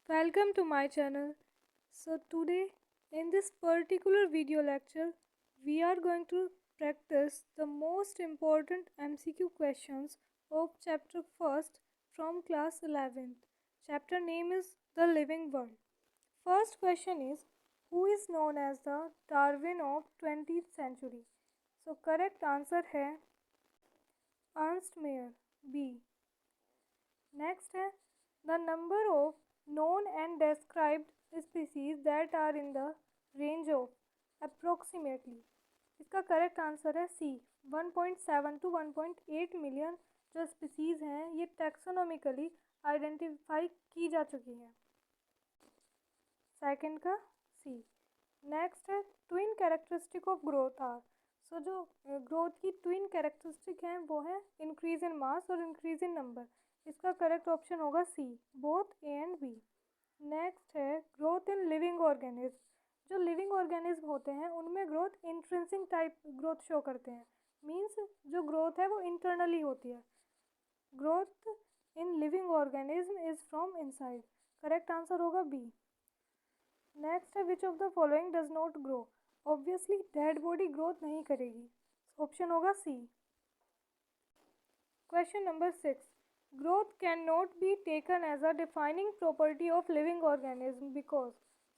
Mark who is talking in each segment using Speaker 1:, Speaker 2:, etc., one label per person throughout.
Speaker 1: Welcome to my channel. So today in this particular video lecture we are going to practice the most important MCQ questions of chapter 1st from class 11th. Chapter name is The Living World. First question is, who is known as the Darwin of 20th century? So correct answer है Ernst Mayr, B. Next है the number of known and described species that are in the range of approximately. इसका correct answer है सी 1.7 to 1.8 million जो species हैं ये टैक्सोनॉमिकली identify की जा चुकी हैं। सेकंड का सी। नेक्स्ट है twin characteristic of growth are. So जो ग्रोथ की ट्विन कैरेक्टरिस्टिक हैं वो है इंक्रीज इन मास और इंक्रीज इन नंबर। इसका करेक्ट ऑप्शन होगा C both A and B. Next है ग्रोथ इन लिविंग ऑर्गेनिज्म। जो लिविंग ऑर्गेनिज्म होते हैं उनमें growth intrinsic type growth show करते हैं, मीन्स जो ग्रोथ है वो इंटरनली होती है। Growth in living organism is from inside. Correct answer होगा बी। नेक्स्ट है which of the following does not grow. Obviously dead body growth नहीं करेगी, ऑप्शन होगा C. Question number 6, growth cannot be taken as a defining property of living organism because।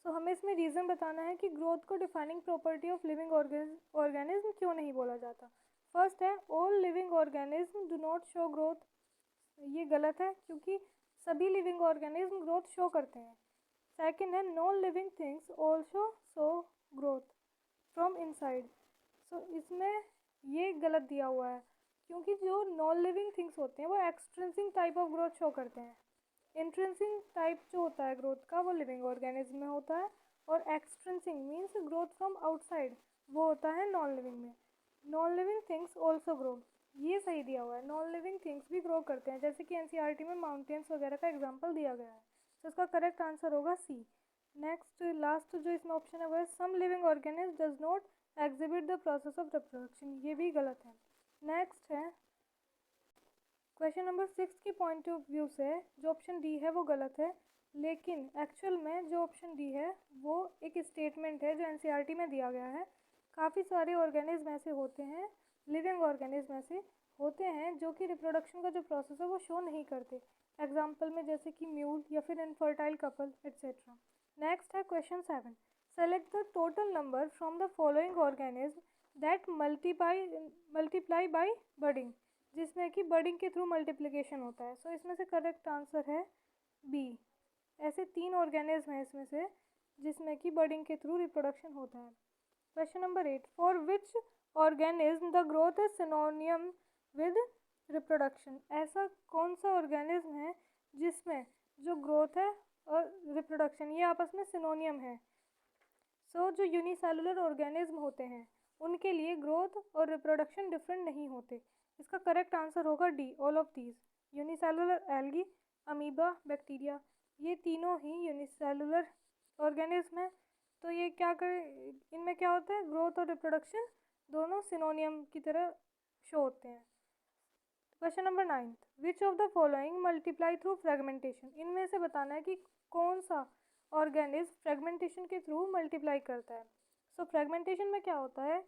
Speaker 1: सो हमें इसमें reason बताना है कि ग्रोथ को defining property of living organism क्यों नहीं बोला जाता। फर्स्ट है all living organism do not show growth. ये गलत है क्योंकि सभी लिविंग ऑर्गेनिज्म ग्रोथ शो करते हैं। सेकंड है non living things also show growth from inside. So इसमें ये गलत दिया हुआ है क्योंकि जो नॉन लिविंग थिंग्स होते हैं वो extrinsic type of growth show करते हैं। इंट्रिंसिक टाइप जो होता है ग्रोथ का वो लिविंग ऑर्गेनिज्म में होता है और extrinsic means growth from outside वो होता है नॉन लिविंग में। Non living things also grow, ये सही दिया हुआ है। नॉन लिविंग थिंग्स भी ग्रो करते हैं, जैसे कि एनसीईआरटी में माउंटेन्स वगैरह का एग्जाम्पल दिया गया है। तो इसका करेक्ट आंसर होगा सी। नेक्स्ट लास्ट जो इसमें ऑप्शन है वो है some living organism does not exhibit the process of reproduction. ये भी गलत है। नेक्स्ट है क्वेश्चन नंबर 6 के पॉइंट ऑफ व्यू से जो ऑप्शन डी है वो गलत है, लेकिन एक्चुअल में जो ऑप्शन डी है वो एक स्टेटमेंट है जो एनसीईआरटी में दिया गया है। काफ़ी सारे ऑर्गेनिज्म ऐसे होते हैं, लिविंग ऑर्गेनिज्म ऐसे होते हैं जो कि रिप्रोडक्शन का जो प्रोसेस है वो शो नहीं करते। एग्जाम्पल में जैसे कि म्यूल या फिर इनफर्टाइल कपल एट्सेट्रा। नेक्स्ट है question 7, select the total number from the following organism that multiply by budding, जिसमें कि बडिंग के थ्रू मल्टीप्लिकेशन होता है। सो इसमें से करेक्ट आंसर है बी। ऐसे 3 ऑर्गेनिज्म हैं इसमें से जिसमें कि बडिंग के थ्रू रिप्रोडक्शन होता है। Question number 8, for which organism the growth is सिनोनियम with reproduction. ऐसा कौन सा ऑर्गेनिज्म है जिसमें जो ग्रोथ है और रिप्रोडक्शन ये आपस में सिनोनियम है। सो जो यूनिसेलुलर ऑर्गेनिज्म होते हैं उनके लिए ग्रोथ और रिप्रोडक्शन डिफरेंट नहीं होते। इसका करेक्ट आंसर होगा D all of these. Unicellular algae, amoeba, bacteria, ये तीनों ही यूनिसेलुलर ऑर्गेनिज्म हैं। तो ये क्या कर इनमें क्या होता है, ग्रोथ और रिप्रोडक्शन दोनों सिनोनियम की तरह शो होते हैं। Question number 9, which of the following multiply through fragmentation. इनमें से बताना है कि कौन सा ऑर्गेनिज्म फ्रेगमेंटेशन के थ्रू मल्टीप्लाई करता है। सो फ्रेगमेंटेशन में क्या होता है,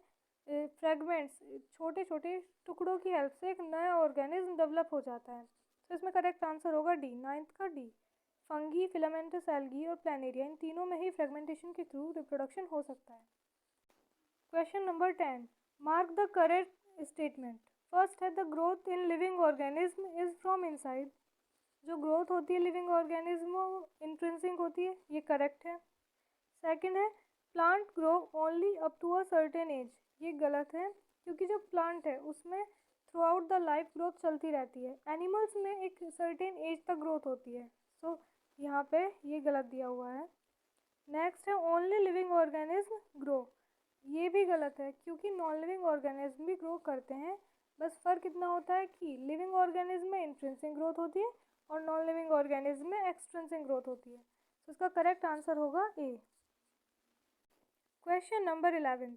Speaker 1: फ्रेगमेंट्स छोटे छोटे टुकड़ों की हेल्प से एक नया ऑर्गेनिज्म डेवलप हो जाता है। तो इसमें करेक्ट आंसर होगा डी, 9th का डी। फंगी, फिलामेंटस एल्गी और प्लानेरिया, इन तीनों में ही फ्रेगमेंटेशन के थ्रू रिप्रोडक्शन हो सकता है। Question number 10, mark the correct statement. First है the growth in living organism is from inside. जो ग्रोथ होती है लिविंग ऑर्गेनिज्म वो इंट्रिंसिक होती है, ये करेक्ट है। सेकंड है plant grow only up to a certain age. ये गलत है क्योंकि जो प्लांट है उसमें throughout the life growth चलती रहती है। एनिमल्स में एक सर्टेन एज तक ग्रोथ होती है। सो यहाँ पे ये गलत दिया हुआ है। नेक्स्ट है ओनली लिविंग ऑर्गेनिज्म ग्रो। ये भी गलत है क्योंकि नॉन लिविंग ऑर्गेनिज्म भी ग्रो करते हैं। बस फ़र्क इतना होता है कि लिविंग ऑर्गेनिज्म में इंट्रिंसिक ग्रोथ होती है और नॉन लिविंग ऑर्गेनिज्म में एक्सट्रिंसिक ग्रोथ होती है। तो इसका करेक्ट आंसर होगा ए। Question number 11.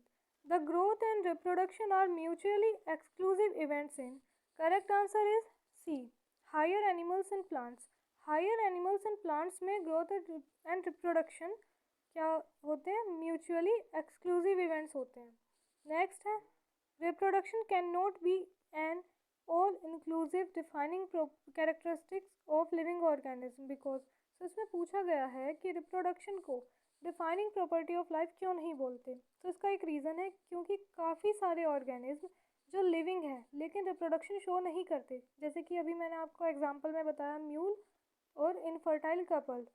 Speaker 1: The growth and reproduction are mutually exclusive events in। Correct answer is C. Higher animals and plants। Higher animals and plants में ग्रोथ एंड रिप्रोडक्शन क्या होते हैं, म्यूचुअली एक्सक्लूसिव इवेंट्स होते हैं। Next है reproduction cannot be an all inclusive defining characteristics of living organism because. तो इसमें पूछा गया है कि रिप्रोडक्शन को डिफाइनिंग प्रॉपर्टी ऑफ लाइफ क्यों नहीं बोलते। तो इसका एक रीज़न है क्योंकि काफ़ी सारे ऑर्गेनिज्म जो लिविंग है लेकिन रिप्रोडक्शन शो नहीं करते, जैसे कि अभी मैंने आपको एग्जांपल में बताया म्यूल और इनफर्टाइल कपल,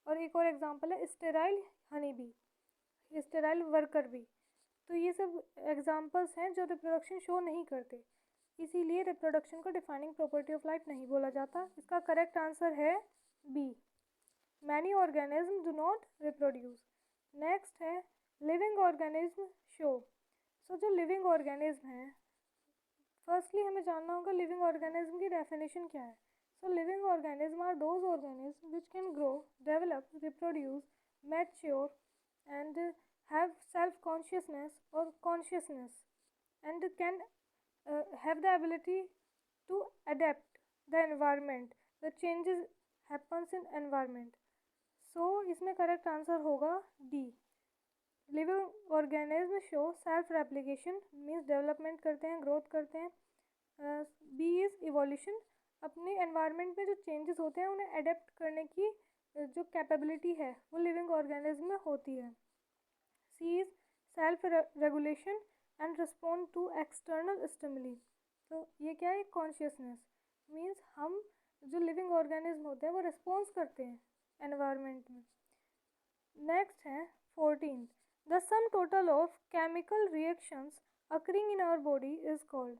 Speaker 1: और एक और एग्जांपल है sterile honey bee, sterile worker B. तो ये सब एग्जांपल्स हैं जो रिप्रोडक्शन शो नहीं करते, इसीलिए रिप्रोडक्शन को डिफाइनिंग प्रॉपर्टी ऑफ लाइफ नहीं बोला जाता। इसका करेक्ट आंसर है B, many organism do not reproduce. Next है लिविंग ऑर्गेनिज्म शो। सो जो लिविंग ऑर्गेनिज्म हैं, फर्स्टली हमें जानना होगा लिविंग ऑर्गेनिज्म की डेफिनेशन क्या है। So living organism are those organism which can grow, develop, reproduce, mature and have self consciousness और consciousness and can have the ability to adapt the environment, the changes happens in environment। so इसमें correct answer होगा D, living organism show self replication means development करते हैं, growth करते हैं। B is evolution, अपने environment में जो changes होते हैं उन्हें अडेप्ट करने की जो कैपेबिलिटी है वो लिविंग ऑर्गेनिज्म में होती है। C is self regulation and respond to external stimuli. तो ये क्या है, कॉन्शियसनेस मीन्स हम जो लिविंग ऑर्गेनिज्म होते हैं वो रिस्पॉन्स करते हैं एनवायरनमेंट में। नेक्स्ट है 14, the sum total of chemical reactions occurring in our body is called.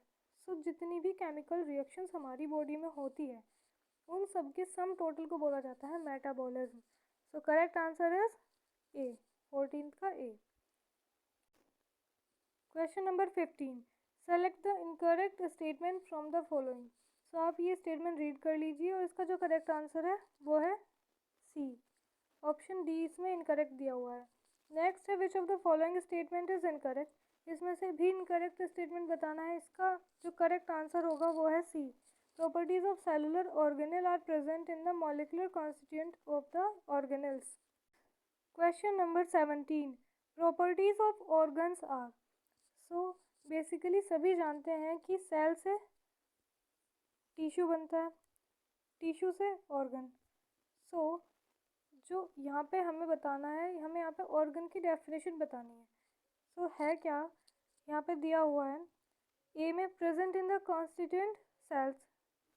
Speaker 1: So जितनी भी केमिकल रिएक्शंस हमारी बॉडी में होती है उन सब के सम टोटल को बोला जाता है metabolism. So correct answer is A, 14 का A. Question number 15, select the incorrect statement from the following. So आप ये स्टेटमेंट रीड कर लीजिए और इसका जो करेक्ट आंसर है वो है सी, ऑप्शन डी इसमें इनकरेक्ट दिया हुआ है। नेक्स्ट है which of the following statement is incorrect, इसमें से भी इनकरेक्ट स्टेटमेंट बताना है। इसका जो करेक्ट आंसर होगा वो है C, properties of cellular organelle are present in the molecular constituent of the organelles. Question number 17, properties of organs are. So basically सभी जानते हैं कि सेल से टिश्यू बनता है, टिश्यू से ऑर्गन। सो जो यहाँ पे हमें बताना है, हमें यहाँ पे ऑर्गन की डेफिनेशन बतानी है। सो है क्या, यहाँ पे दिया हुआ है ए में present in the constituent cells,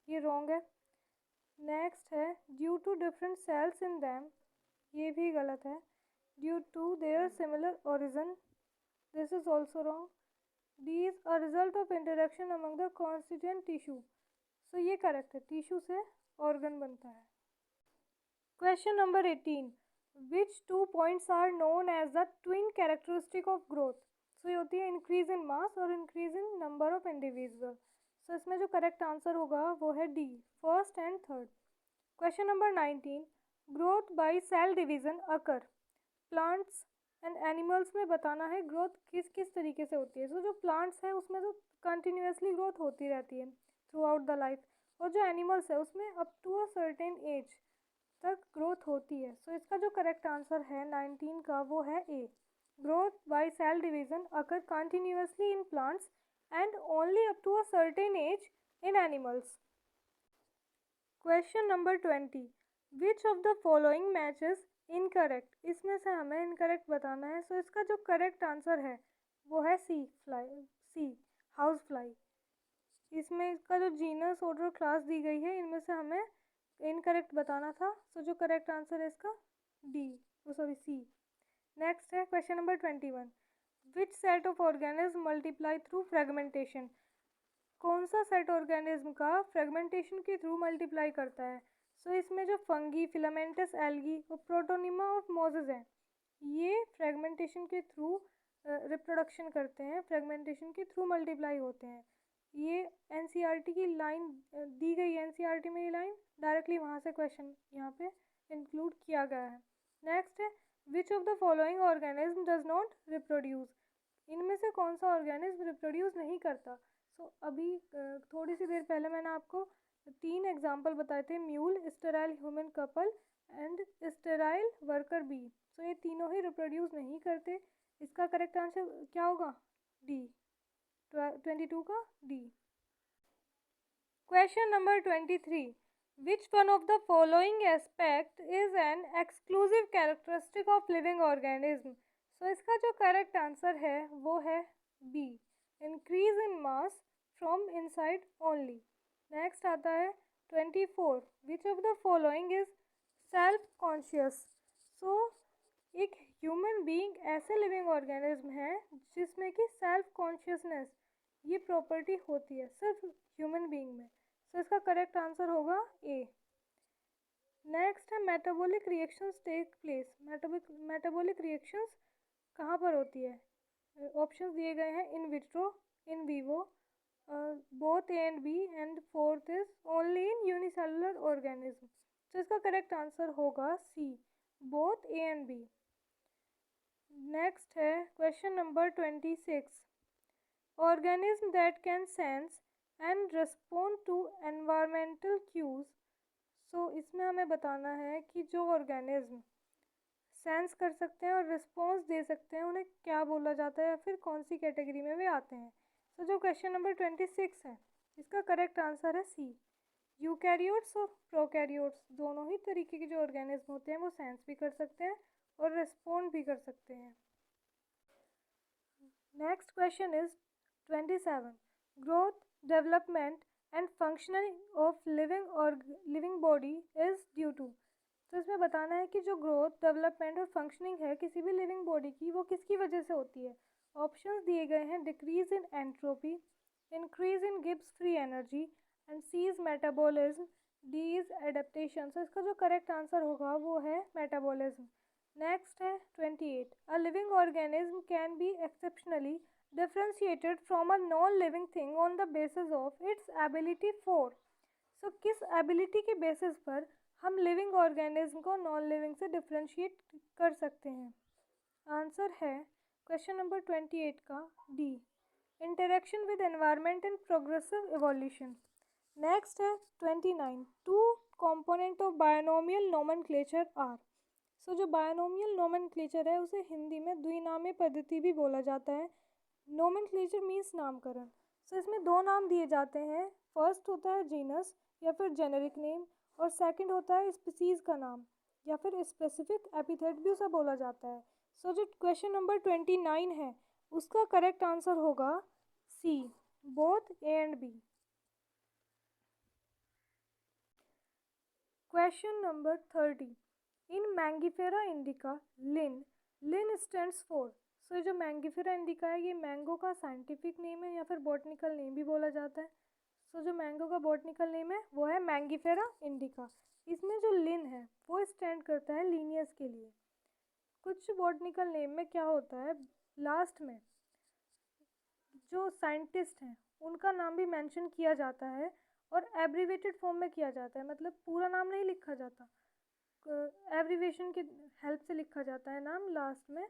Speaker 1: ये रॉन्ग है। नेक्स्ट है due to different cells in them, ये भी गलत है। Due to their similar origin, this is also wrong. D is a result of interaction among the constituent tissue. So ये correct है, tissue से ऑर्गन बनता है। Question number 18, which 2 points are known as the twin characteristic of growth. So ये होती है increase in mass और increase in number of individual. So इसमें जो करेक्ट आंसर होगा वो है D, first and third. Question number 19, growth by cell division occur, plants and animals में बताना है ग्रोथ किस किस तरीके से होती है। सो जो प्लांट्स है उसमें तो कंटिन्यूसली ग्रोथ होती रहती है थ्रू आउट द लाइफ, और जो एनिमल्स है उसमें up to a certain age तक ग्रोथ होती है। सो इसका जो करेक्ट आंसर है 19 का वो है A, growth by cell division occur continuously in plants and only up to a certain age in animals. Question number 20, which of the following matches incorrect, इसमें से हमें इनकरेक्ट बताना है। सो इसका जो करेक्ट आंसर है वो है सी, फ्लाई, सी हाउस फ्लाई। इसमें इसका जो जीनस ऑर्डर और क्लास दी गई है इनमें से हमें इनकरेक्ट बताना था। सो जो करेक्ट आंसर है इसका डी, सॉरी सी। नेक्स्ट है question number 21, which set of organism multiply through fragmentation, कौन सा सेट ऑर्गेनिज्म का फ्रेगमेंटेशन के थ्रू मल्टीप्लाई करता है। सो इसमें जो फंगी, फिलामेंटस एल्गी और प्रोटोनिमा ऑफ मोजेस हैं ये फ्रेगमेंटेशन के थ्रू रिप्रोडक्शन करते हैं, फ्रेगमेंटेशन के थ्रू मल्टीप्लाई होते हैं। ये एनसीईआरटी की लाइन दी गई है, एनसीईआरटी में ये लाइन डायरेक्टली वहाँ से क्वेश्चन यहाँ पे इंक्लूड किया गया है। नेक्स्ट है which of the following organism does not reproduce, इनमें से कौन सा ऑर्गेनिज्म रिप्रोड्यूस नहीं करता। सो अभी थोड़ी सी देर पहले मैंने आपको 3 एग्जाम्पल बताए थे, mule, sterile human couple and sterile worker bee. So ये तीनों ही रिप्रोड्यूस नहीं करते। इसका करेक्ट आंसर क्या होगा? डी, 22 का D. Question number 23, which one of the following aspect is an exclusive characteristic of living organism? So इसका जो करेक्ट आंसर है वो है B, increase in mass from inside only. Next आता है 24, which of the following is self conscious? So एक human being ऐसे living organism है जिसमें कि सेल्फ कॉन्शियसनेस ये प्रॉपर्टी होती है सिर्फ ह्यूमन बीइंग में। सो इसका करेक्ट आंसर होगा ए। नेक्स्ट है metabolic reactions take place. Metabolic reactions कहाँ पर होती है? ऑप्शंस दिए गए हैं, in vitro, in vivo, both A and B, and fourth is only in unicellular organism. तो इसका करेक्ट आंसर होगा C, both A and B. Next है question number 26, organism that can sense and respond to environmental cues. So इसमें हमें बताना है कि जो ऑर्गेनिज्म सेंस कर सकते हैं और रिस्पॉन्स दे सकते हैं उन्हें क्या बोला जाता है या फिर कौन सी कैटेगरी में वे आते हैं। सो जो क्वेश्चन नंबर 26 है इसका करेक्ट आंसर है सी, यूकैरियोट्स और प्रोकैरियोट्स दोनों ही तरीके के जो ऑर्गेनिज्म होते हैं वो सेंस भी कर सकते हैं और रिस्पॉन्ड भी कर सकते हैं। Next question is 27, growth, development and functioning of living body is due to. तो इसमें बताना है कि जो ग्रोथ, डेवलपमेंट और फंक्शनिंग है किसी भी लिविंग बॉडी की वो किसकी वजह से होती है। ऑप्शंस दिए गए हैं, decrease in entropy, increase in Gibbs free energy, and C is metabolism, D is adaptation. So इसका जो करेक्ट आंसर होगा वो है मेटाबॉलिज्म। नेक्स्ट है 28, a living organism can be exceptionally differentiated from a non-living thing on the basis of its ability for। So किस ability के basis पर हम लिविंग ऑर्गेनिज्म को नॉन लिविंग से डिफ्रेंशिएट कर सकते हैं? आंसर है क्वेश्चन नंबर 28 का D, interaction with environment and progressive evolution. Next है 29, two component of binomial nomenclature are. So जो बायनोमियल नोमेनक्लेचर है उसे हिंदी में द्विनामी पद्धति भी बोला जाता है। नोमेनक्लेचर मीन्स नामकरण। सो इसमें दो नाम दिए जाते हैं, फर्स्ट होता है जीनस या फिर जेनेरिक नेम, और सेकंड होता है स्पीसीज का नाम या फिर स्पेसिफिक एपिथेट भी उसे बोला जाता है। सो जो क्वेश्चन नंबर 29 है उसका करेक्ट आंसर होगा C, both A and B. Question number 30, in Mangifera indica Linn stands for. So जो मैंगीफेरा इंडिका है ये मैंगो का साइंटिफिक नेम है या फिर बॉटनिकल नेम भी बोला जाता है। सो जो मैंगो का बॉटनिकल नेम है वो है मैंगीफेरा इंडिका। इसमें जो लिन है वो स्टैंड करता है लीनियस के लिए। कुछ बॉटनिकल नेम में क्या होता है, लास्ट में जो साइंटिस्ट हैं उनका नाम भी मेंशन किया जाता है और एब्रीवेटेड फॉर्म में किया जाता है, मतलब पूरा नाम नहीं लिखा जाता, एब्रीवेशन की हेल्प से लिखा जाता है नाम लास्ट में।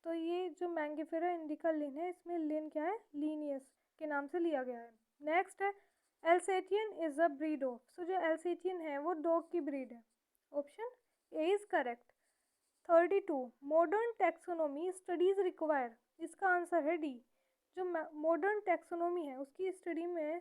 Speaker 1: तो ये जो मैंगीफेरा इंडिका लिन है इसमें लिन क्या है, लीनियस के नाम से लिया गया है। नेक्स्ट है Alsatian is a breed of. So जो एल्सेटियन है वो डॉग की ब्रीड है। Option A is correct. 32, modern taxonomy studies require. इसका आंसर है डी, जो मॉडर्न टैक्सोनॉमी है उसकी स्टडी में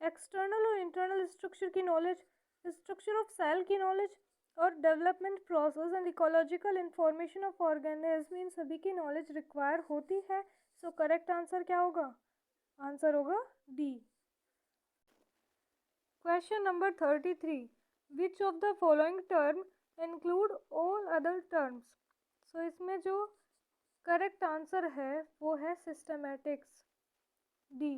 Speaker 1: एक्सटर्नल और इंटरनल स्ट्रक्चर की नॉलेज, स्ट्रक्चर ऑफ सेल की नॉलेज और development process and ecological information of organism, इन सभी की नॉलेज रिक्वायर होती है। सो करेक्ट आंसर क्या होगा? आंसर होगा D. Question number 33, which of the following term include all other terms. So इसमें जो करेक्ट आंसर है वो है सिस्टमैटिक्स, डी।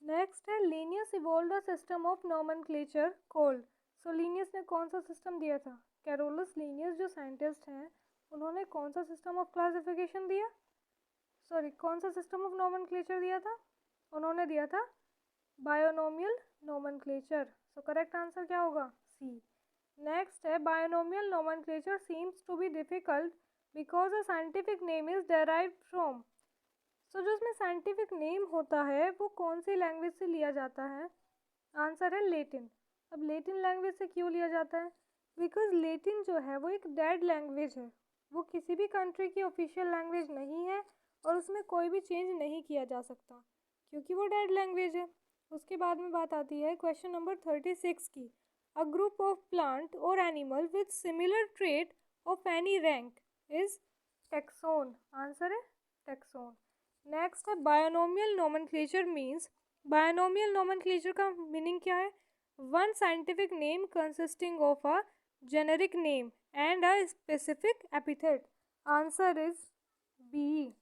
Speaker 1: नेक्स्ट है Linnaeus evolve the system of nomenclature called. So Linnaeus ने कौन सा सिस्टम दिया था? कैरोलस लीनियस जो साइंटिस्ट हैं उन्होंने कौन सा सिस्टम ऑफ क्लासिफिकेशन दिया, सॉरी कौन सा सिस्टम ऑफ नोमेनक्लेचर दिया था? उन्होंने दिया था binomial nomenclature. So correct answer क्या होगा? सी। नेक्स्ट है binomial nomenclature seems to be difficult because a scientific name is derived from. So जो इसमें साइंटिफिक नेम होता है वो कौन सी लैंग्वेज से लिया जाता है? आंसर है लेटिन। अब लैटिन लैंग्वेज से क्यों लिया जाता है? बिकॉज लैटिन जो है वो एक डेड लैंग्वेज है, वो किसी भी कंट्री की ऑफिशियल लैंग्वेज नहीं है और उसमें कोई भी चेंज नहीं किया जा सकता क्योंकि वो डेड लैंग्वेज है। उसके बाद में बात आती है क्वेश्चन नंबर 36 की। अ ग्रुप ऑफ प्लांट और animal with similar trait of any rank is taxon. Answer है टैक्सोन। नेक्स्ट है binomial nomenclature means. Binomial nomenclature का मीनिंग क्या है? One scientific name consisting of a generic name and a specific epithet. Answer is B.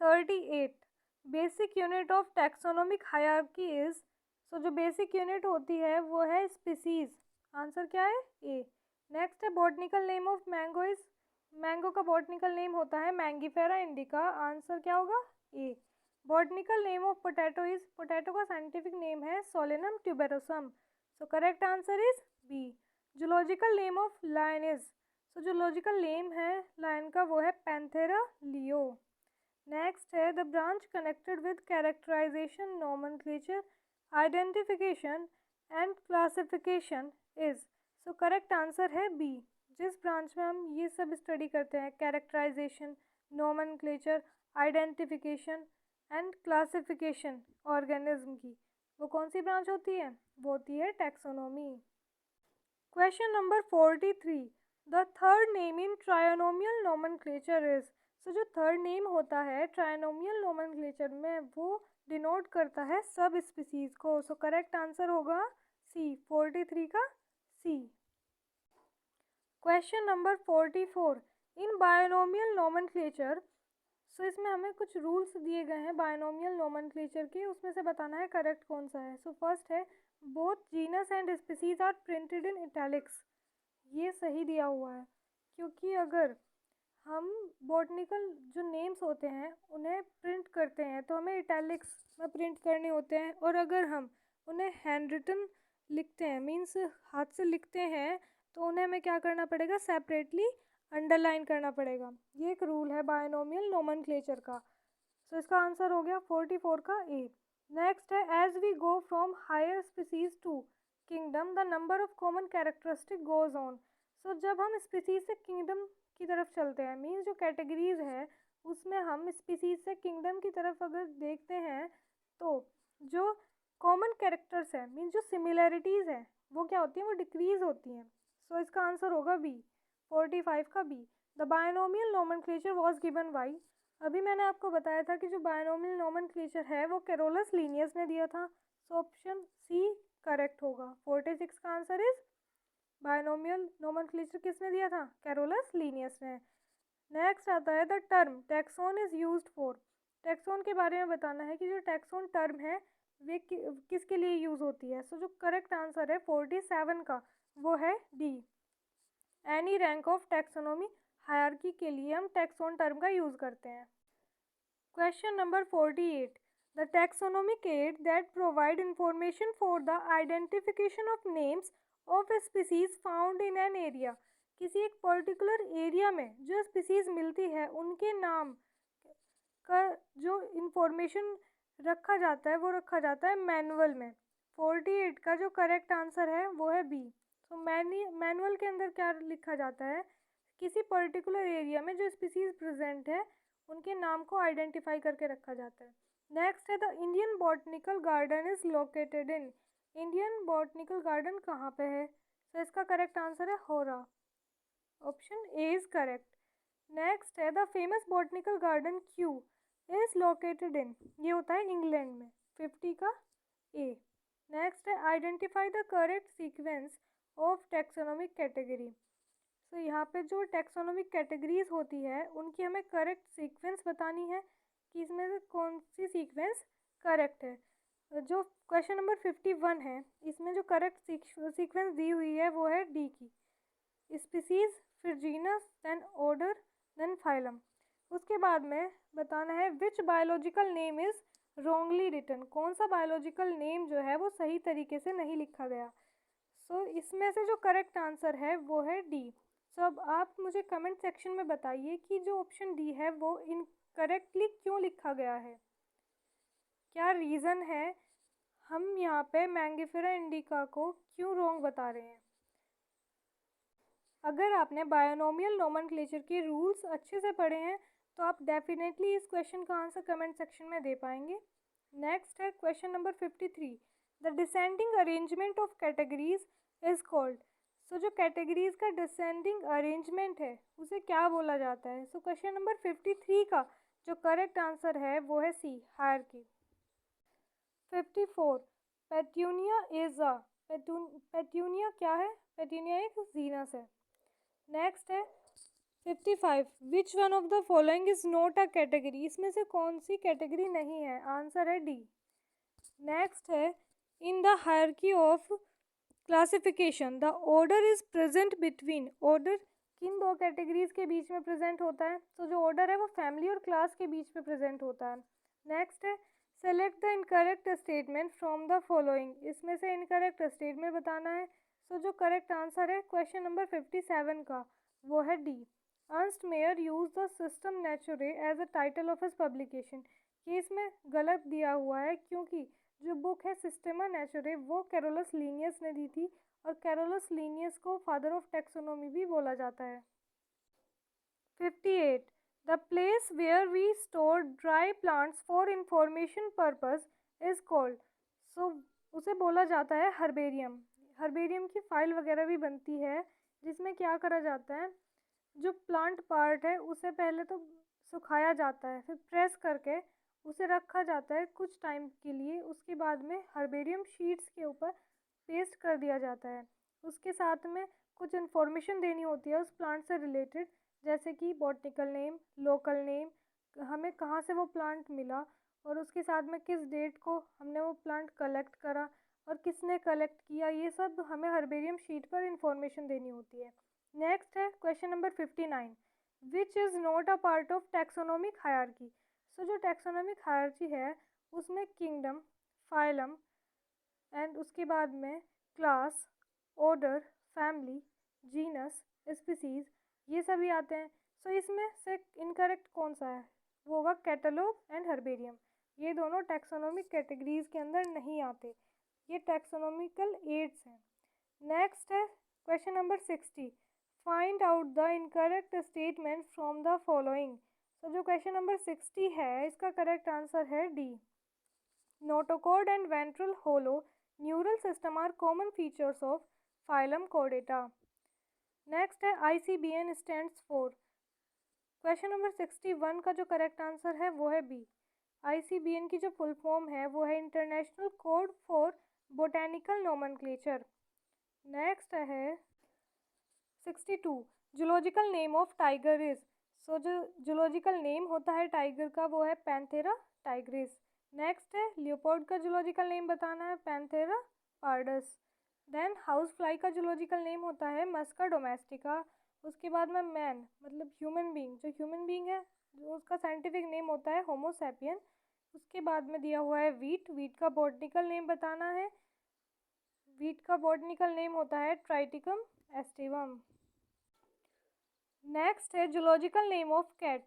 Speaker 1: 38 basic unit of taxonomic hierarchy is. So जो basic unit होती है वो है species. Answer क्या है? ए। नेक्स्ट है botanical name of mango is. Mango का botanical name होता है मैंगीफेरा इंडिका। आंसर क्या होगा? A. Botanical name of potato is. Potato का साइंटिफिक नेम है Solanum tuberosum. So correct answer is B. Zoological name of lion is. So zoological name है lion का वो है पैंथेरा लियो। नेक्स्ट है the branch connected with characterization nomenclature identification and classification is. So correct answer है B. जिस branch में हम ये सब स्टडी करते हैं characterisation, nomenclature, identification and classification organism की, वो कौन सी ब्रांच होती है? वो होती है taxonomy. Question number 43 the third name in trinomial nomenclature is. So जो थर्ड नेम होता है ट्रायनोमियल नोमेनक्लेचर में वो डिनोट करता है सब स्पीसीज को। सो करेक्ट आंसर होगा सी। 43 का सी। क्वेश्चन नंबर 44 इन बायोनोमियल नोमेनक्लेचर। सो इसमें हमें कुछ रूल्स दिए गए हैं बायोनोमियल नोमेनक्लेचर के, उसमें से बताना है करेक्ट कौन सा है। सो फर्स्ट है both genus and species are printed in italics. ये सही दिया हुआ है क्योंकि अगर हम बॉटनिकल जो नेम्स होते हैं उन्हें प्रिंट करते हैं तो हमें इटैलिक्स में प्रिंट करने होते हैं, और अगर हम उन्हें हैंड रिटन लिखते हैं मीन्स हाथ से लिखते हैं तो उन्हें हमें क्या करना पड़ेगा? सेपरेटली अंडरलाइन करना पड़ेगा। ये एक रूल है बायोनोमियल नोमेनक्लेचर का। सो इसका आंसर हो गया 44 का ए। नेक्स्ट है as we go from higher species to kingdom the number of common characteristic goes on. So जब हम स्पीसीज से किंगडम की तरफ चलते हैं मीन्स जो कैटेगरीज है उसमें हम स्पीसीज से किंगडम की तरफ अगर देखते हैं तो जो कॉमन कैरेक्टर्स है मीन्स जो सिमिलैरिटीज़ है वो क्या होती हैं? वो डिक्रीज होती हैं। सो इसका आंसर होगा बी। 45 का B. The binomial nomenclature was given by. अभी मैंने आपको बताया था कि जो बायोनोमियल नोमेनक्लेचर है वो कैरोलस लीनियस ने दिया था। सो ऑप्शन सी करेक्ट होगा। 46 का आंसर इज बायोनोमियल नोमेनक्लेचर किसने दिया था? कैरोलस लीनियस ने। नेक्स्ट आता है the term taxon is used for. Taxon के बारे में बताना है कि जो टैक्सोन टर्म है वे किसके लिए यूज़ होती है। सो जो करेक्ट आंसर है 47 का वो है D. Any rank of taxonomy hierarchy के लिए हम टैक्सोन टर्म का यूज़ करते हैं। Question number 48 the taxonomic aid that provide information for the identification of names of species found in an area. किसी एक पर्टिकुलर एरिया में जो स्पीसीज मिलती है उनके नाम का जो इंफॉर्मेशन रखा जाता है वो रखा जाता है मैनुअल में। 48 का जो करेक्ट आंसर है वो है बी। तो मैनुअल के अंदर क्या लिखा जाता है? किसी पर्टिकुलर एरिया में जो स्पीसीज प्रेजेंट है उनके नाम को आइडेंटिफाई करके रखा जाता है। नेक्स्ट है the Indian botanical garden is located in. Indian botanical garden कहाँ पे है? तो इसका करेक्ट आंसर है Howrah. Option A is correct. Next है the famous botanical garden Kew is located in. ये होता है इंग्लैंड में। 50 का ए। नेक्स्ट है identify the correct sequence of taxonomic category. तो यहाँ पे जो टैक्सोनॉमिक कैटेगरीज होती है उनकी हमें करेक्ट सीक्वेंस बतानी है कि इसमें से कौन सी सीक्वेंस करेक्ट है। जो क्वेश्चन नंबर 51 है इसमें जो करेक्ट सीक्वेंस दी हुई है वो है डी की, स्पीसीज फिर genus then order then phylum. उसके बाद में बताना है which biological name is wrongly written. कौन सा बायोलॉजिकल नेम जो है वो सही तरीके से नहीं लिखा गया। सो इसमें से जो करेक्ट आंसर है वो है डी। सो अब आप मुझे कमेंट सेक्शन में बताइए कि जो ऑप्शन डी है वो इनकरेक्टली क्यों लिखा गया है, क्या रीज़न है हम यहाँ पे मैंगिफेरा इंडिका को क्यों रॉन्ग बता रहे हैं? अगर आपने बायोनोमियल नोमेनक्लेचर के रूल्स अच्छे से पढ़े हैं तो आप डेफिनेटली इस क्वेश्चन का आंसर कमेंट सेक्शन में दे पाएंगे। नेक्स्ट है question number 53। The descending arrangement of categories is called. So जो कैटेगरीज का डिसेंडिंग अरेंजमेंट है उसे क्या बोला जाता है? सो क्वेश्चन नंबर 53 का जो करेक्ट आंसर है वो है C, hierarchy. 54। Petunia is a. Petunia क्या है? पेट्यूनिया एक जीनस है। नेक्स्ट है 55। Which one of the following is not a category. इसमें से कौन सी कैटेगरी नहीं है? आंसर है डी। नेक्स्ट है in the hierarchy of classification the order is present between. Order किन दो कैटेगरीज के बीच में प्रेजेंट होता है? तो जो ऑर्डर है वो फैमिली और क्लास के बीच में प्रेजेंट होता है। नेक्स्ट है select the incorrect statement from the following. इसमें से इनकरेक्ट स्टेटमेंट बताना है। सो जो करेक्ट आंसर है क्वेश्चन नंबर 57 का वो है D. Ernst Mayr use the system naturae as a title of his publication. ये इसमें गलत दिया हुआ है क्योंकि जो बुक है सिस्टेमा नेचुरे वो कैरोलस लीनियस ने दी थी और कैरोलस लीनियस को फादर ऑफ टैक्सोनॉमी भी बोला जाता है। 58। The place where we store dry plants for information purpose is called. So उसे बोला जाता है हर्बेरियम। हर्बेरियम की फाइल वगैरह भी बनती है जिसमें क्या करा जाता है, जो प्लांट पार्ट है उसे पहले तो सुखाया जाता है, फिर प्रेस करके उसे रखा जाता है कुछ टाइम के लिए। उसके बाद में हर्बेरियम शीट्स के ऊपर पेस्ट कर दिया जाता है। उसके साथ में कुछ इन्फॉर्मेशन देनी होती है उस प्लांट से रिलेटेड, जैसे कि बॉटनिकल नेम, लोकल नेम, हमें कहाँ से वो प्लांट मिला और उसके साथ में किस डेट को हमने वो प्लांट कलेक्ट करा और किसने कलेक्ट किया, ये सब हमें हर्बेरियम शीट पर इंफॉर्मेशन देनी होती है। नेक्स्ट है question number 59। Which is not a part of taxonomic hierarchy. So जो टैक्सोनॉमिक हायरार्की है उसमें किंगडम, फाइलम एंड उसके बाद में class, order, family, genus, species, ये सभी आते हैं। सो इसमें से इनकरेक्ट कौन सा है? वो होगा कैटलॉग एंड हर्बेरियम। ये दोनों टैक्सोनॉमिक कैटेगरीज के अंदर नहीं आते, ये टैक्सोनॉमिकल एड्स हैं। नेक्स्ट है question number 60। Find out the incorrect statement from the following. तो जो क्वेश्चन नंबर 60 है इसका करेक्ट आंसर है D. Notochord and ventral hollow neural system are common features of phylum chordata. Next है ICBN stands for. Question number 61 का जो correct answer है वो है बी। ICBN की जो फुल फॉर्म है वो है international code for botanical nomenclature. Next है 62। Zoological name of tiger is. So जो जूलॉजिकल नेम होता है टाइगर का वो है पैंथेरा टाइग्रिस। नेक्स्ट है लियोपोर्ड का जूलॉजिकल नेम बताना है, Panthera pardus. Then house fly का जूलॉजिकल नेम होता है मस्का डोमेस्टिका। उसके बाद में मैन मतलब ह्यूमन बीइंग, जो ह्यूमन बीइंग है जो उसका साइंटिफिक नेम होता है होमो सैपियन। उसके बाद में दिया हुआ है वीट, वीट का बॉटनिकल नेम बताना है, वीट का बॉटनिकल नेम होता है ट्राइटिकम एस्टिवम। नेक्स्ट है zoological name of cat.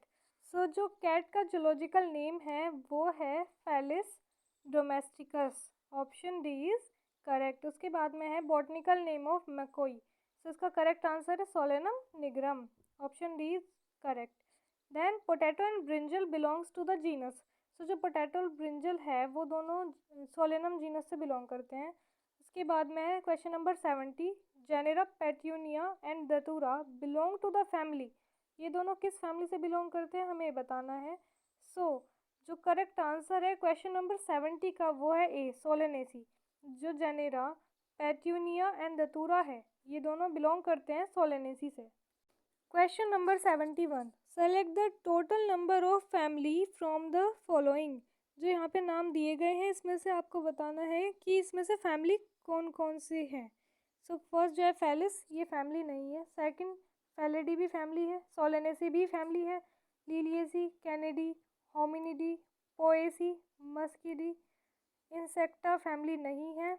Speaker 1: So जो कैट का जूलॉजिकल नेम है वो है Felis domesticus. Option D is correct. उसके बाद में है botanical name of makoi. So इसका करेक्ट आंसर है Solanum nigrum. Option D is correct. Then potato and brinjal belongs to the genus. So जो पोटैटो और ब्रिंजल है वो दोनों सोलेनम जीनस से बिलोंग करते हैं। उसके बाद में है question number 70। Genera petunia and datura belong to the family. ये दोनों किस फैमिली से बिलोंग करते हैं हमें बताना है। सो जो करेक्ट आंसर है क्वेश्चन नंबर 70 का वो है ए, सोलेनेसी। जो जेनेरा पेट्यूनिया एंड दतूरा है ये दोनों बिलोंग करते हैं सोलेनेसी से। Question number 71। Select the total number of family from the following. जो यहाँ पे नाम दिए गए हैं इसमें से आपको बताना है कि इसमें से फैमिली कौन कौन से हैं। सो फर्स्ट जो है फेलिस, ये फैमिली नहीं है। सेकंड फेलिडी भी फैमिली है, सोलेनेसी भी फैमिली है, Liliaceae, Kennedy, Hominidae, Poaceae, मस्किडी, insecta family नहीं है,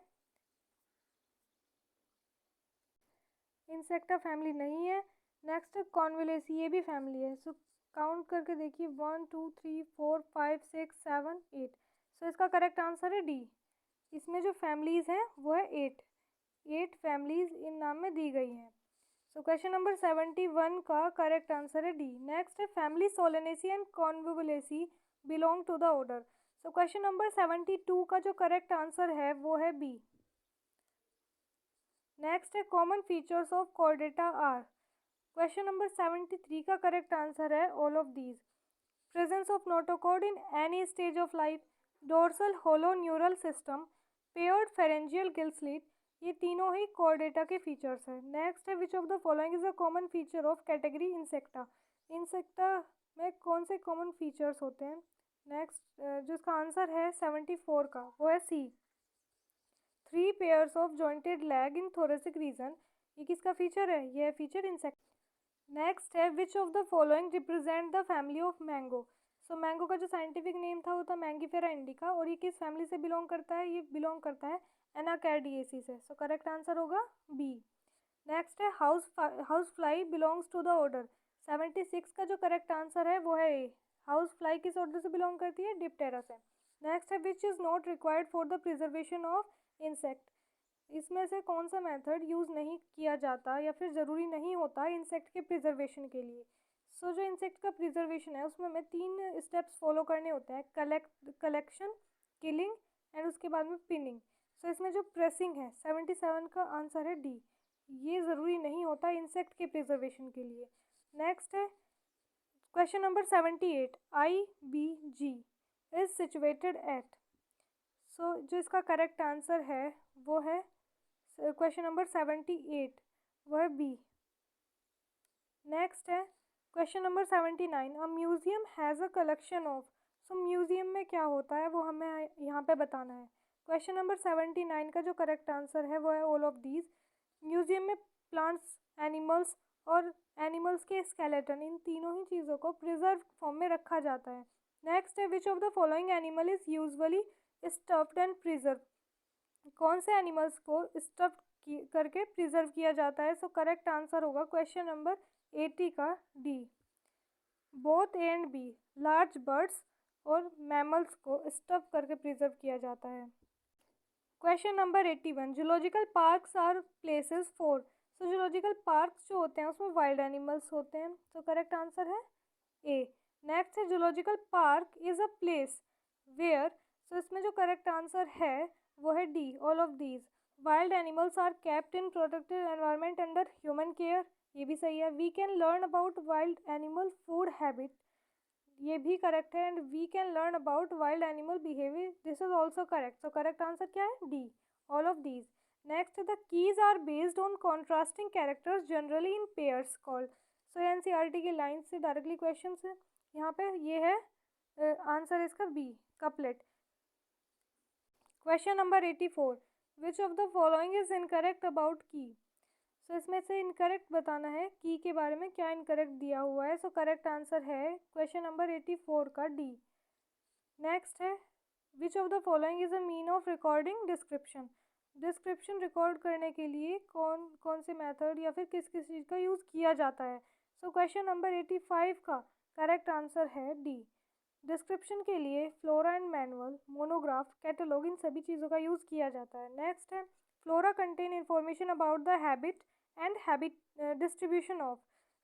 Speaker 1: इंसेक्टा फैमिली नहीं है। नेक्स्ट कॉन्वलेसी, ये भी फैमिली है। सो काउंट करके देखिए 1 2 3 4 5 6 7 8। सो इसका करेक्ट आंसर है डी। इसमें जो फैमिलीज़ हैं वो है 8 फैमिलीज़ इन नाम में दी गई हैं। सो क्वेश्चन नंबर 71 का करेक्ट आंसर है डी। नेक्स्ट है family Solanaceae and Convolvulaceae belong to the order. So question number 72 का जो करेक्ट आंसर है वो है बी। नेक्स्ट है common features of Chordata are. Question number 73 का करेक्ट आंसर है all of these. Presence of notochord in any stage of life, dorsal hollow neural system, paired pharyngeal gill slit, ये तीनों ही Chordata के features हैं। Next है which of the following is a common feature of category insecta. Insecta में कौन से common features होते हैं? नेक्स्ट जिसका आंसर है 74 का वो है सी। 3 pairs of jointed leg in thoracic region, ये किसका फीचर है? ये फीचर इंसेक्ट। नेक्स्ट है which of the following represent the family of mango. So mango का जो साइंटिफिक नेम था वो था मैंगीफेरा इंडिका, और ये किस फैमिली से बिलोंग करता है? ये बिलोंग करता है एनाकार्डिएसी से। सो करेक्ट आंसर होगा बी। नेक्स्ट है house fly belongs to the order. 76 का जो करेक्ट आंसर है वो है ए। हाउस फ्लाई किस ऑर्डर से बिलोंग करती है? डिप्टेरा से। नेक्स्ट है which is not required for the preservation of insect. इसमें से कौन सा मेथड यूज़ नहीं किया जाता या फिर ज़रूरी नहीं होता इंसेक्ट के प्रिजर्वेशन के लिए? सो जो इंसेक्ट का प्रिजर्वेशन है उसमें हमें 3 स्टेप्स फॉलो करने होते हैं, कलेक्शन, किलिंग एंड उसके बाद में पिनिंग। सो इसमें जो प्रेसिंग है 77 का आंसर है डी, ये ज़रूरी नहीं होता इंसेक्ट के प्रिजर्वेशन के लिए। नेक्स्ट है question number 78, IBG is situated at. So जो इसका करेक्ट आंसर है वो है क्वेश्चन नंबर 78, वो है बी। नेक्स्ट है question number 79, a museum has a collection of. So museum में क्या होता है वो हमें यहाँ पे बताना है। क्वेश्चन नंबर 79 का जो करेक्ट आंसर है वो है ऑल ऑफ दीज। म्यूजियम में प्लांट्स, एनिमल्स और एनिमल्स के स्केलेटन, इन तीनों ही चीज़ों को प्रिजर्व फॉर्म में रखा जाता है। नेक्स्ट है which of the following animal is usually stuffed and preserve. कौन से एनिमल्स को स्टफ्ड करके प्रिजर्व किया जाता है? सो करेक्ट आंसर होगा क्वेश्चन नंबर 80 का D. Both A and B, large birds और मैमल्स को स्टफ करके प्रिजर्व किया जाता है। Question number 81, zoological parks are places for. So zoological parks जो होते हैं उसमें वाइल्ड एनिमल्स होते हैं। सो करेक्ट आंसर है ए। नेक्स्ट है zoological park is a place where. So इसमें जो करेक्ट आंसर है वो है D, all of these. Wild animals are kept in protected environment under human care, ये भी सही है। We can learn about wild animal food habit, ये भी करेक्ट है। And we can learn about wild animal behaviour, this is also correct. So correct answer क्या है? D, all of these. Next the keys are based on contrasting characters generally in pairs called. So NCERT के line से directly question है यहाँ पे, ये है answer इसका B, couplet. Question number 84, which of the following is incorrect about key. So इसमें से इनकरेक्ट बताना है की के बारे में क्या इनकरेक्ट दिया हुआ है। सो करेक्ट आंसर है क्वेश्चन नंबर 84 का डी। नेक्स्ट है which of the following is a mean of recording description. Description record करने के लिए कौन कौन से मेथड या फिर किस किस चीज़ का यूज़ किया जाता है। सो क्वेश्चन नंबर 85 का करेक्ट आंसर है डी। डिस्क्रिप्शन के लिए flora and manual, monograph, catalogue, इन सभी चीज़ों का यूज़ किया जाता है। नेक्स्ट है flora contain information about the habit and habit distribution of.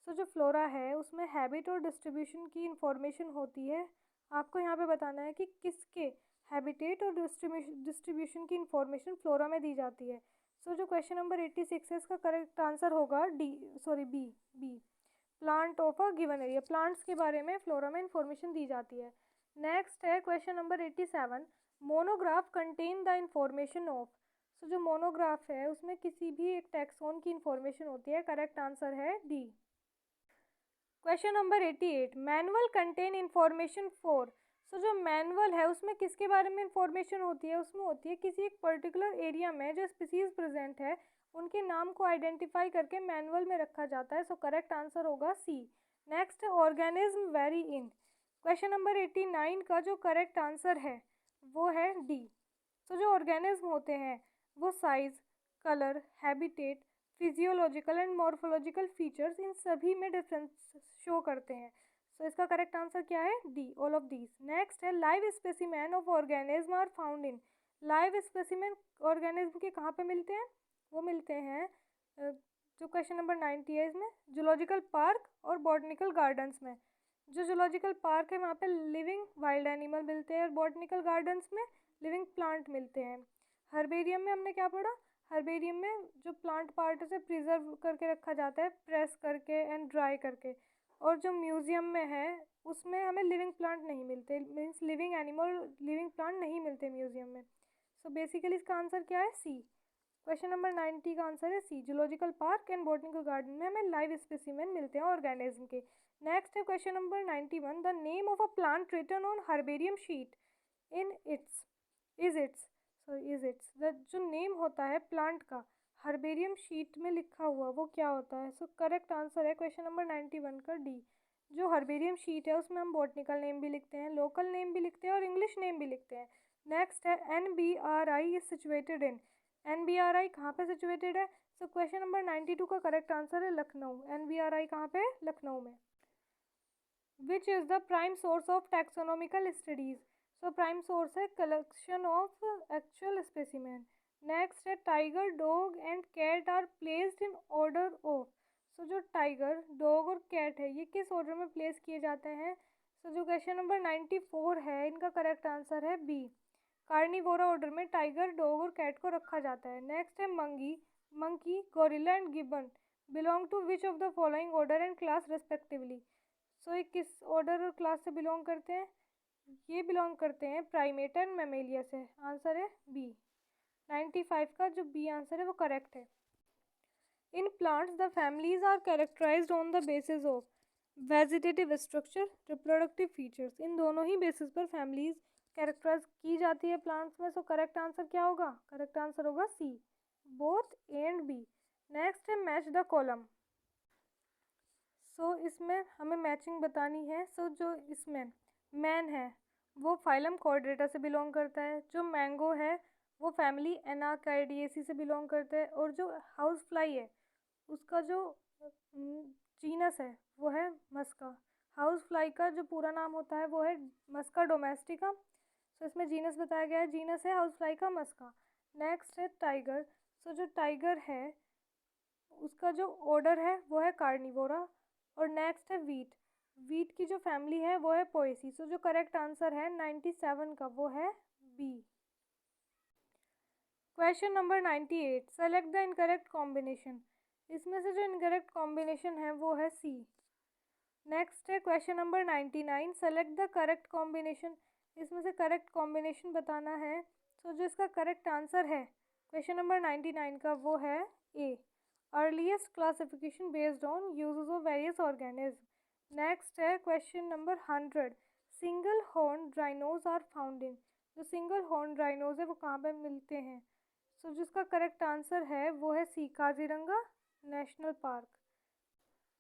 Speaker 1: So जो फ्लोरा है उसमें हैबिट और डिस्ट्रीब्यूशन की इंफॉर्मेशन होती है। आपको यहाँ पे बताना है कि किसके हैबिटेट और डिस्ट्रीब्यूशन की इंफॉर्मेशन फ्लोरा में दी जाती है। सो जो क्वेश्चन नंबर 86 है इसका करेक्ट आंसर होगा B. Plant of a given area, plants के बारे में फ्लोरा में इंफॉर्मेशन दी जाती है। नेक्स्ट है question number 87, monograph contain the information of. So जो मोनोग्राफ है उसमें किसी भी एक टैक्सोन की इंफॉर्मेशन होती है। करेक्ट आंसर है D. Question number 88, manual contain information for. So जो मैनुअल है उसमें किसके बारे में इंफॉर्मेशन होती है? उसमें होती है किसी एक पर्टिकुलर एरिया में जो स्पीसीज प्रेजेंट है उनके नाम को आइडेंटिफाई करके मैनुअल में रखा जाता है। सो करेक्ट आंसर होगा C. Next organism very in. Question number 89 का जो करेक्ट आंसर है वो है डी। सो जो ऑर्गेनिज्म होते हैं वो size, colour, habitat, physiological and morphological features, इन सभी में डिफरेंस शो करते हैं। सो इसका करेक्ट आंसर क्या है? D, all of these. Next है live specimen of organism are found in. Live specimen organism के कहाँ पे मिलते हैं? वो मिलते हैं जो क्वेश्चन नंबर 90 है इसमें, जूलॉजिकल पार्क और बॉटनिकल गार्डन्स में। जो जूलॉजिकल पार्क है वहाँ पे लिविंग वाइल्ड एनिमल मिलते हैं और बॉटनिकल गार्डन्स में लिविंग प्लांट मिलते हैं। हर्बेरियम में हमने क्या पढ़ा? हर्बेरियम में जो प्लांट पार्ट है प्रिजर्व करके रखा जाता है, प्रेस करके एंड ड्राई करके। और जो म्यूजियम में है उसमें हमें लिविंग प्लांट नहीं मिलते, means living animal living plant नहीं मिलते म्यूजियम में। सो बेसिकली इसका आंसर क्या है? सी। क्वेश्चन नंबर 90 का आंसर है C, zoological park and botanical garden में हमें लाइव स्पेसिमेन मिलते हैं ऑर्गेनिज्म के। नेक्स्ट है question number 91, the name of a plant written on herbarium sheet in its is its the जो नेम होता है प्लांट का हर्बेरियम शीट में लिखा हुआ वो क्या होता है? सो करेक्ट आंसर है क्वेश्चन नंबर 91 का डी। जो हर्बेरियम शीट है उसमें हम बॉटनिकल नेम भी लिखते हैं, लोकल नेम भी लिखते हैं और इंग्लिश नेम भी लिखते हैं। नेक्स्ट है NBRI is situated in. NBRI कहाँ पे सिचुएटेड है? सो क्वेश्चन नंबर 92 का करेक्ट आंसर है लखनऊ। NBRI कहाँ पे? लखनऊ में। Which is the prime source of taxonomical studies? So prime source है collection of actual specimen. Next है tiger, dog and cat are placed in order of. So जो tiger, dog और cat है ये किस ऑर्डर में प्लेस किए जाते हैं? सो जो क्वेश्चन नंबर 94 है इनका करेक्ट आंसर है बी, कार्निवोरा ऑर्डर में टाइगर, डॉग और कैट को रखा जाता है। नेक्स्ट है monkey, gorilla and gibbon belong to which of the following order and class respectively? So ये किस ऑर्डर और क्लास से बिलोंग करते हैं? ये बिलोंग करते हैं प्राइमेटा एंड मैमेलिया से। आंसर है बी। 95 का जो बी आंसर है वो करेक्ट है। In plants the families are characterized on the basis of vegetative structure, reproductive features. इन दोनों ही बेसिस पर फैमिलीज कैरेक्टराइज की जाती है प्लांट्स में। सो करेक्ट आंसर क्या होगा? करेक्ट आंसर होगा C, both A and B. Next है मैच द कॉलम। सो इसमें हमें मैचिंग बतानी है। सो जो इसमें मैन है वो फाइलम कॉर्डेटा से बिलोंग करता है, जो मैंगो है वो फैमिली एनाकार्डियेसी से बिलोंग करता है, और जो हाउस फ्लाई है उसका जो जीनस है वो है मस्का। हाउस फ्लाई का जो पूरा नाम होता है वो है मस्का डोमेस्टिका। सो इसमें जीनस बताया गया है, जीनस है हाउस फ्लाई का मस्का। नेक्स्ट है टाइगर। सो जो टाइगर है उसका जो ऑर्डर है वो है कार्निवोरा। और नेक्स्ट है वीट की जो फैमिली है वो है पोएसी। सो जो करेक्ट आंसर है 97 का वो है B. Question number 98, select the incorrect combination. इसमें से जो इनकरेक्ट कॉम्बिनेशन है वो है सी। नेक्स्ट है question number 99, select the correct combination. इसमें से करेक्ट कॉम्बिनेशन बताना है। सो जो इसका करेक्ट आंसर है क्वेश्चन नंबर 99 का वो है A, earliest classification based on uses of various organism. Next है question number 100, single horn rhinos are found in. जो सिंगल हॉर्न राइनोज है वो कहाँ पे मिलते हैं? सो जिसका करेक्ट आंसर है वो है C, Kaziranga national park.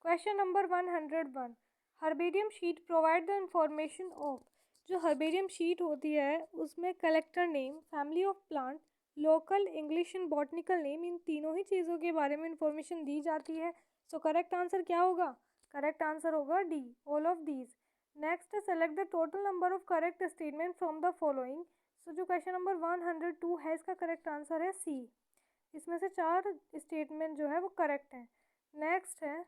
Speaker 1: Question number 101, herbarium sheet provide the information of. जो हर्बेरियम शीट होती है उसमें collector name, family of plant, local, English and botanical name, इन तीनों ही चीज़ों के बारे में इंफॉर्मेशन दी जाती है। सो करेक्ट आंसर क्या होगा? करेक्ट आंसर होगा D, all of these. Next है select the total number of correct statement from the following. So जो क्वेश्चन नंबर 102 है इसका करेक्ट आंसर है सी। इसमें से 4 स्टेटमेंट जो है वो करेक्ट हैं। नेक्स्ट है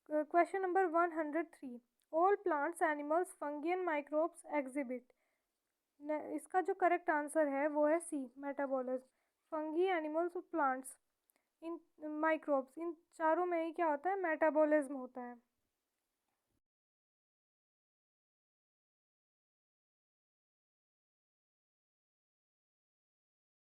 Speaker 1: question number 103, all plants, animals, fungi and microbes exhibit. इसका जो करेक्ट आंसर है वो है सी, मेटाबॉलिज्म। फंगी, एनिमल्स और प्लांट्स, इन माइक्रोब्स, इन चारों में ही क्या होता है? मेटाबॉलिज्म होता है।